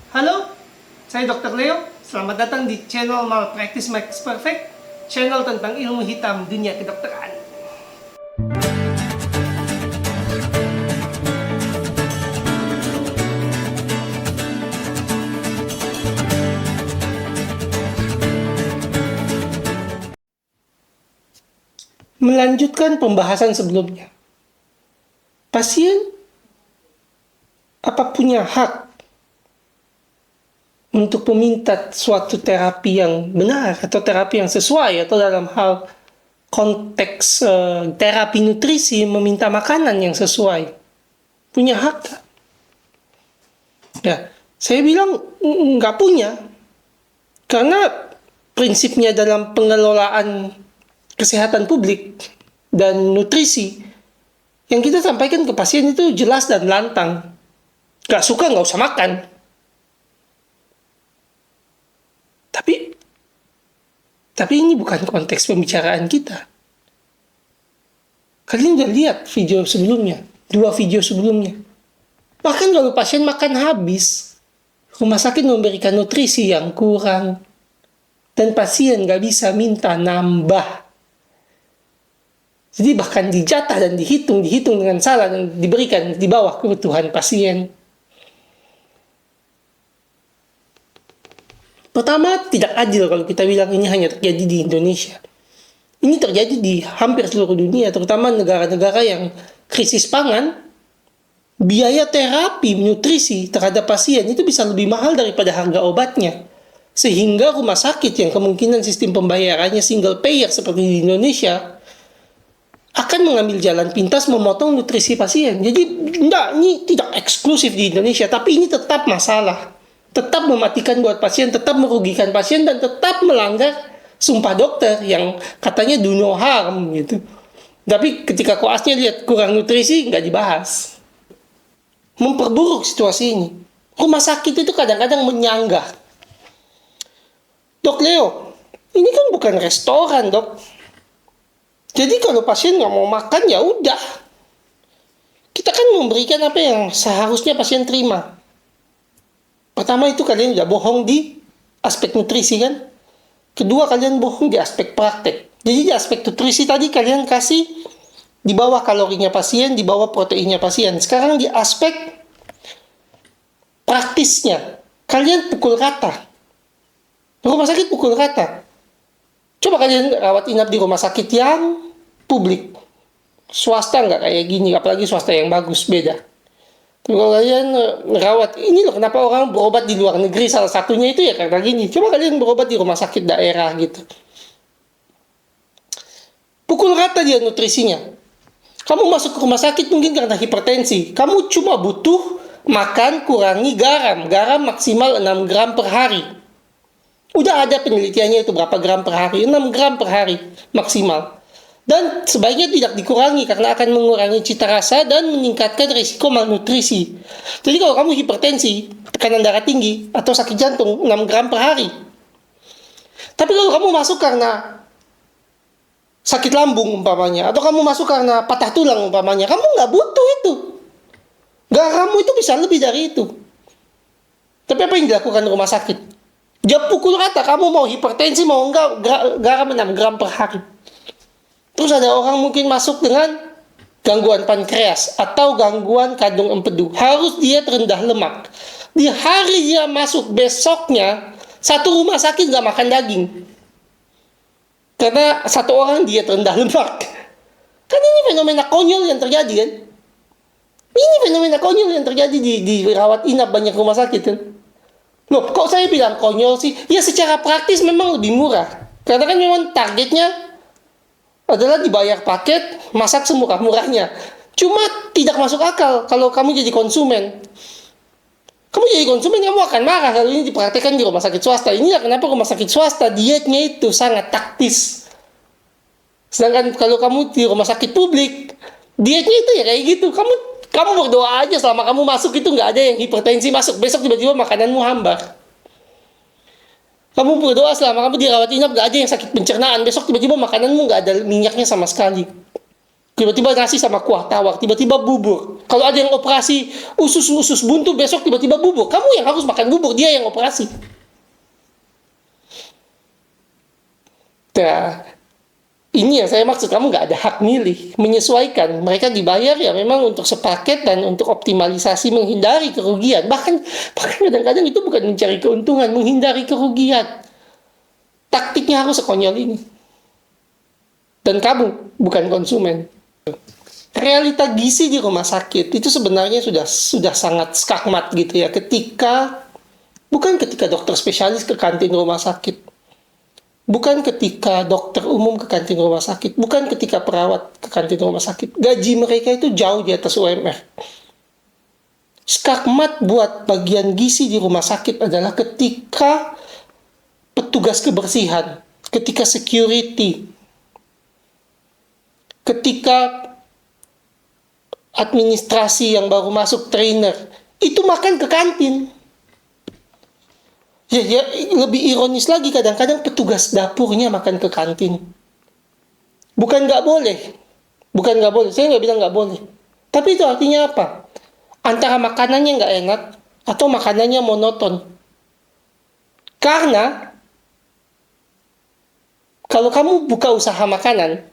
Halo, saya Dr. Leo. Selamat datang di channel Malpractice Makes Perfect, channel tentang ilmu hitam dunia kedokteran. Melanjutkan pembahasan sebelumnya, pasien apa punya hak untuk meminta suatu terapi yang benar atau terapi yang sesuai, atau dalam hal konteks terapi nutrisi meminta makanan yang sesuai? Punya hak gak? Ya, saya bilang nggak punya, karena prinsipnya dalam pengelolaan kesehatan publik dan nutrisi yang kita sampaikan ke pasien itu jelas dan lantang. Gak suka nggak usah makan. Tapi ini bukan konteks pembicaraan kita. Kalian udah lihat video sebelumnya, 2 video sebelumnya. Bahkan kalau pasien makan habis, rumah sakit memberikan nutrisi yang kurang, dan pasien nggak bisa minta nambah. Jadi bahkan dijatah dan dihitung dengan salah dan diberikan di bawah kebutuhan pasien. Pertama, tidak adil kalau kita bilang ini hanya terjadi di Indonesia. Ini terjadi di hampir seluruh dunia, terutama negara-negara yang krisis pangan. Biaya terapi nutrisi terhadap pasien itu bisa lebih mahal daripada harga obatnya. Sehingga rumah sakit yang kemungkinan sistem pembayarannya single payer seperti di Indonesia akan mengambil jalan pintas memotong nutrisi pasien. Jadi, ini tidak eksklusif di Indonesia, tapi ini tetap masalah. Tetap mematikan buat pasien, tetap merugikan pasien, dan tetap melanggar sumpah dokter yang katanya do no harm gitu. Tapi ketika koasnya lihat kurang nutrisi, nggak dibahas. Memperburuk situasi ini. Rumah sakit itu kadang-kadang menyanggah. Dok Leo, ini kan bukan restoran, dok. Jadi kalau pasien nggak mau makan, ya udah. Kita kan memberikan apa yang seharusnya pasien terima. Pertama, itu kalian udah bohong di aspek nutrisi kan. Kedua, kalian bohong di aspek praktek. Jadi di aspek nutrisi tadi kalian kasih di bawah kalorinya pasien, di bawah proteinnya pasien. Sekarang di aspek praktisnya, kalian pukul rata. Rumah sakit pukul rata. Coba kalian rawat inap di rumah sakit yang publik. Swasta nggak kayak gini, apalagi swasta yang bagus, beda. Kalau kalian rawat, ini loh kenapa orang berobat di luar negeri, salah satunya itu ya karena gini. Coba kalian berobat di rumah sakit daerah gitu. Pukul rata dia nutrisinya. Kamu masuk ke rumah sakit mungkin karena hipertensi. Kamu cuma butuh makan kurangi garam. Garam maksimal 6 gram per hari. Udah ada penelitiannya itu berapa gram per hari. 6 gram per hari maksimal. Dan sebaiknya tidak dikurangi karena akan mengurangi cita rasa dan meningkatkan risiko malnutrisi. Jadi kalau kamu hipertensi, tekanan darah tinggi, atau sakit jantung, 6 gram per hari. Tapi kalau kamu masuk karena sakit lambung umpamanya, atau kamu masuk karena patah tulang umpamanya, kamu nggak butuh itu. Garammu itu bisa lebih dari itu. Tapi apa yang dilakukan rumah sakit? Dia pukul rata, kamu mau hipertensi, mau enggak, garam 6 gram per hari. Terus ada orang mungkin masuk dengan gangguan pankreas atau gangguan kandung empedu. Harus diet rendah lemak. Di hari dia masuk besoknya, satu rumah sakit nggak makan daging. Karena satu orang diet rendah lemak. Kan ini fenomena konyol yang terjadi kan? Ini fenomena konyol yang terjadi di rawat inap banyak rumah sakit kan? Loh, kok saya bilang konyol sih? Ya secara praktis memang lebih murah. Karena kan memang targetnya adalah dibayar paket, masak semurah-murahnya. Cuma tidak masuk akal kalau kamu jadi konsumen. Kamu jadi konsumen, kamu akan marah kalau ini dipraktekkan di rumah sakit swasta. Inilah kenapa rumah sakit swasta dietnya itu sangat taktis. Sedangkan kalau kamu di rumah sakit publik, dietnya itu ya kayak gitu. Kamu berdoa aja selama kamu masuk itu nggak ada yang hipertensi masuk. Besok tiba-tiba makananmu hambar. Kamu berdoa selama kamu dirawat inap gak ada yang sakit pencernaan. Besok tiba-tiba makananmu gak ada minyaknya sama sekali. Tiba-tiba nasi sama kuah tawar, tiba-tiba bubur. Kalau ada yang operasi usus buntu, besok tiba-tiba bubur. Kamu yang harus makan bubur, dia yang operasi. Nah, ini yang saya maksud, kamu nggak ada hak milih, menyesuaikan. Mereka dibayar ya memang untuk sepaket dan untuk optimalisasi, menghindari kerugian. Bahkan kadang-kadang itu bukan mencari keuntungan, menghindari kerugian. Taktiknya harus sekonyol ini. Dan kamu bukan konsumen. Realita gizi di rumah sakit itu sebenarnya sudah sangat skakmat gitu ya. Bukan ketika dokter spesialis ke kantin rumah sakit, bukan ketika dokter umum ke kantin rumah sakit, bukan ketika perawat ke kantin rumah sakit. Gaji mereka itu jauh di atas UMR. Skakmat buat bagian gizi di rumah sakit adalah ketika petugas kebersihan, ketika security, ketika administrasi yang baru masuk trainer, itu makan ke kantin. Ya, lebih ironis lagi, kadang-kadang petugas dapurnya makan ke kantin. Bukan nggak boleh. Saya nggak bilang nggak boleh. Tapi itu artinya apa? Antara makanannya nggak enak atau makanannya monoton. Karena kalau kamu buka usaha makanan,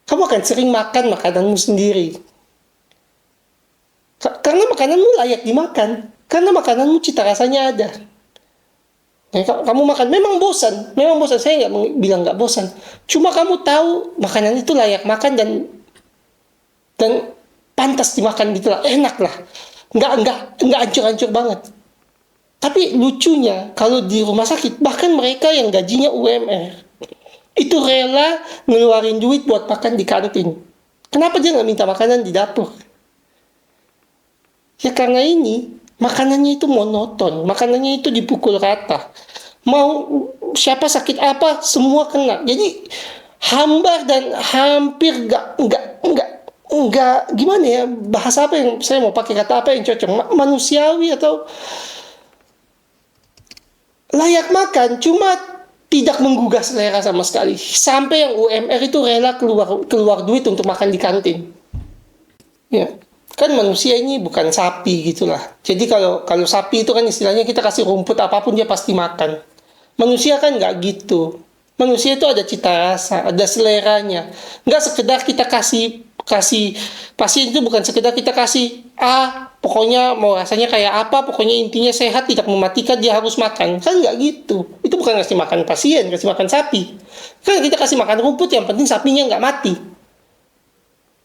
kamu akan sering makan makananmu sendiri. Karena makananmu layak dimakan. Karena makananmu cita rasanya ada. Kamu makan, memang bosan. Saya nggak bilang nggak bosan. Cuma kamu tahu makanan itu layak makan dan pantas dimakan gitu lah. Enak lah. Nggak hancur-hancur banget. Tapi lucunya, kalau di rumah sakit, bahkan mereka yang gajinya UMR, itu rela ngeluarin duit buat makan di kantin. Kenapa dia nggak minta makanan di dapur? Ya karena ini, makanannya itu monoton. Makanannya itu dipukul rata. Mau siapa sakit apa, semua kena. Jadi hambar dan hampir nggak gimana ya, bahasa apa yang saya mau pakai, kata apa yang cocok, manusiawi atau layak makan, cuma tidak menggugah selera sama sekali. Sampai yang UMR itu rela keluar duit untuk makan di kantin. Ya, kan manusia ini bukan sapi gitulah. Jadi kalau sapi itu kan istilahnya kita kasih rumput apapun dia pasti makan. Manusia kan nggak gitu. Manusia itu ada cita rasa, ada seleranya. Nggak sekedar kita kasih pasien itu, bukan sekedar kita kasih pokoknya mau rasanya kayak apa, pokoknya intinya sehat, tidak mematikan, dia harus makan. Kan nggak gitu. Itu bukan kasih makan pasien, kasih makan sapi. Kan kita kasih makan rumput, yang penting sapinya nggak mati.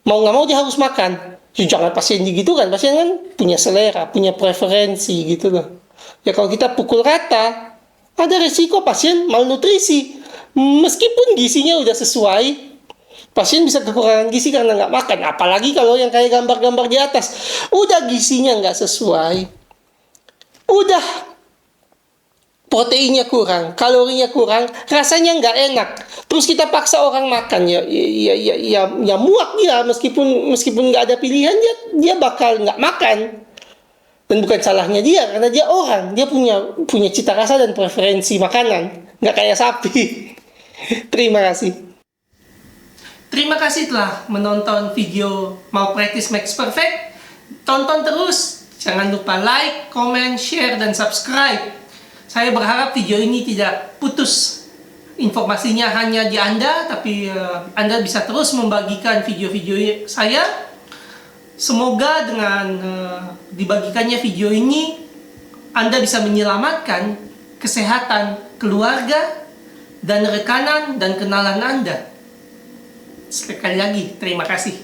Mau nggak mau dia harus makan. Jangan pasien gitu kan. Pasien kan punya selera, punya preferensi gitu loh. Ya kalau kita pukul rata, ada resiko pasien malnutrisi. Meskipun gizinya udah sesuai, pasien bisa kekurangan gizi karena nggak makan. Apalagi kalau yang kayak gambar-gambar di atas, udah gizinya nggak sesuai, udah proteinnya kurang, kalorinya kurang, rasanya nggak enak. Terus kita paksa orang makan, ya muak dia, meskipun nggak ada pilihan, dia bakal nggak makan. Dan bukan salahnya dia, karena dia orang, dia punya cita rasa dan preferensi makanan, nggak kayak sapi. Terima kasih. Terima kasih telah menonton video Malpractice Makes Perfect. Tonton terus, jangan lupa like, comment, share, dan subscribe. Saya berharap video ini tidak putus. Informasinya hanya di Anda, tapi Anda bisa terus membagikan video-video saya. Semoga dengan dibagikannya video ini, Anda bisa menyelamatkan kesehatan keluarga dan rekanan dan kenalan Anda. Sekali lagi, terima kasih.